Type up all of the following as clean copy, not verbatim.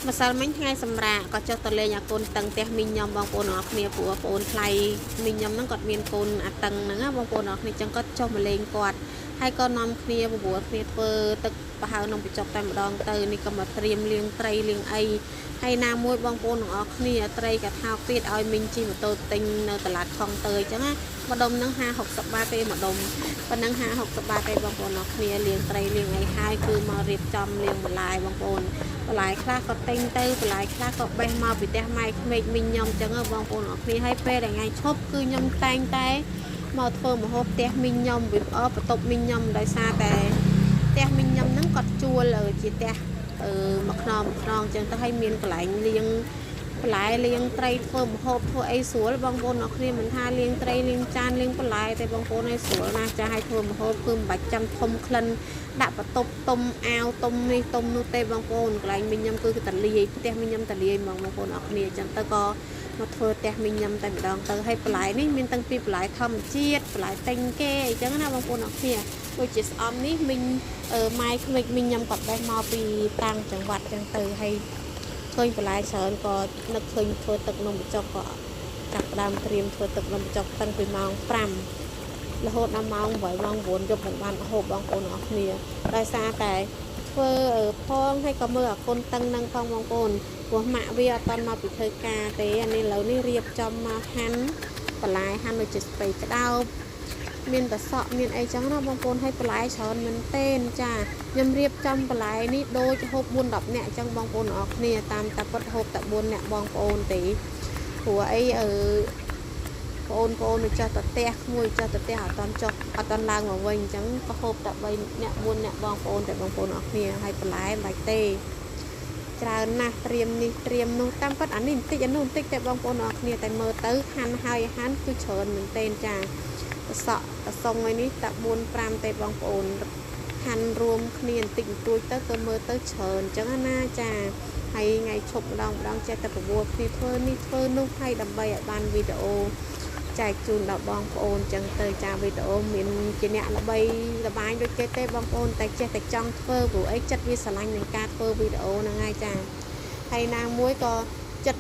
ម្សិលមិញថ្ងៃសម្រាប់ក៏ចុះទៅលេងអាកូនតឹងផ្ទះមីងខ្ញុំបងប្អូនអរគ្នាព្រោះបងប្អូនថ្លៃមីងខ្ញុំហ្នឹងគាត់មានកូនអាតឹងហ្នឹងណាបងប្អូនអរគ្នាចឹងគាត់ចុះមកលេងគាត់ហើយក៏នាំគ្នាបបួលគ្នាធ្វើទឹកប្រហើនំបញ្ចុកតែម្ដងទៅនេះក៏មកត្រៀមលាងត្រីលាងអីហើយណាមួយបងប្អូនទាំងអស់គ្នាត្រីក៏ថោកទៀតឲ្យមីងជិះម៉ូតូទិញនៅតឡាតខំទៅអញ្ចឹងណាម្ដុំហ្នឹង50-60 បាតទេម្ដុំប៉ុណ្ណឹង50-60 បាតទេបងប្អូនអរគ្នាលាងត្រីលាងអីហើយគឺមករៀបចំលាងបន្លែបងប្អូនបន្លែខ្លះក៏ទិញទៅបន្លែខ្លះក៏បេះមកពីផ្ទះម៉ែក្មេកមីងខ្ញុំអញ្ចឹងបងប្អូនអរគ្នាហើយពេលថ្ងៃឈប់គឺខ្ញុំតែងតែមកធ្វើម្ហូបផ្ទះមីងខ្ញុំវាបន្ទប់មីងខ្ញុំដោយសារតែផ្ទះមីងខ្ញុំហ្នឹងគាត់ជួលជាផ្ទះមួយខ្នងអញ្ចឹងទៅឲ្យមានកន្លែងលាងបន្លែលាងត្រីធ្វើម្ហូបធ្វើអីស្រួលបងប្អូនអរគ្នាមិនថាលាងត្រីលាងចានលាងបន្លែតែបងប្អូនឲ្យស្រួលណាស់ចាឲ្យធ្វើម្ហូបគឺមិនបាច់ចាំធំក្លិនដាក់បន្ទប់ទុំអាវទុំនេះទុំនោះទេបងប្អូនកន្លែងមីងខ្ញុំគឺតលាយផ្ទះមីងខ្ញុំតលាយបងប្អូនអរគ្នាអញ្ចឹងទៅក៏មកធ្វើផ្ទះមីងខ្ញុំតែម្ដងទៅឲ្យបន្លែនេះមានតាំងពីបន្លែធម្មជាតិបន្លែទិញគេអញ្ចឹងណាបងប្អូនអរគ្នាដូចជាស្អំនេះមីងម៉ែក្មេកមីងខ្ញុំគាត់បេះមកពីតាំងចង្វាត់អញ្ចឹងទៅហើយឃើញបន្លែច្រើនក៏នឹកឃើញធ្វើទឹកនំបញ្ចុកក៏ចាប់ផ្ដើមត្រៀមធ្វើទឹកនំបញ្ចុកតាំងពីម៉ោង5រហូតដល់ម៉ោង8ម៉ោង9យប់មិនបានហូបបងប្អូនអរគ្នាដោយសារតែធ្វើផងហើយក៏មើលអាកូនតឹងនឹងផងបងប្អូនព្រោះម៉ាក់វាអត់តាន់មកពីធ្វើការទេអានេះឥឡូវនេះរៀបចំមកហាន់បន្លែហាន់ដូចជាស្ពៃក្តោបមានតសក់មានអីចឹងណាបងប្អូនឲ្យបន្លែច្រើនមែនទេចាខ្ញុំរៀបចំបន្លែនេះដូចហូប4-10នាក់អញ្ចឹងបងប្អូនអរគ្នាតាមតែពិតហូបតែ4នាក់បងប្អូនទេព្រោះអីបងប្អូនទៅចុះទៅផ្ទះមួយចុះទៅផ្ទះអត់តាន់ឡើងមកវិញអញ្ចឹងក៏ហូបតែ3នាក់4នាក់បងប្អូនតែបងប្អូនអរគ្នាឲ្យបន្លែមិនបាច់ទេច្រើនណាស់ត្រៀមនេះត្រៀមនោះតាមពិតអានេះបន្តិចអានោះបន្តិចតែបងប្អូនអរគ្នាតែមើលទៅហាន់ហើយហាន់គឺច្រើនមែនទេចាសក់សុងឯនេះតែ4-5ទេបងប្អូនហាន់រួមគ្នាបន្តិចបន្តួចទៅក៏មើលទៅច្រើនអញ្ចឹងណាចាហើយថ្ងៃឈប់ម្ដងចេះតែប្រមូលគ្នាធ្វើនេះធ្វើនោះហើយដើម្បីឲ្យបានវីដេអូចែកជូនដល់បងប្អូនចឹងទៅចាវីដេអូមានជាអ្នកល្បីល្បាញដូចគេទេបងប្អូនតែចេះតែចង់ធ្វើព្រោះអីចិត្តវាស្រឡាញ់នឹងការធ្វើវីដេអូហ្នឹងហើយចាហើយណាមួយក៏ចិត្ត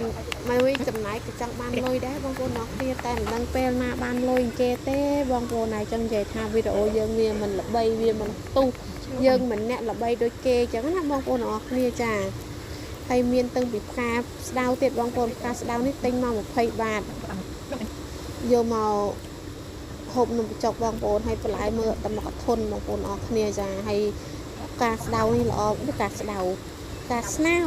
មួយចំណាយក៏ចង់បានលុយដែរបងប្អូនអរគ្នាតែមិនដឹងពេលណាបានលុយគេទេបងប្អូនហើយចឹងនិយាយថាវីដេអូយើងវាមិនល្បីវាមិនផ្ទុះយើងមិនអ្នកល្បីដូចគេចឹងណាបងប្អូនអរគ្នាចាហើយមានទាំងពីផ្កាស្ដៅទៀតបងប្អូនផ្កាស្ដៅនេះទិញមក20 បាតយកមកហូបនំបញ្ចុកបងប្អូនហើយបន្លែមើលតែមកធន់បងប្អូនអរគ្នាចាហើយផ្កាស្ដៅនេះល្អផ្កាស្ដៅផ្កាស្នោ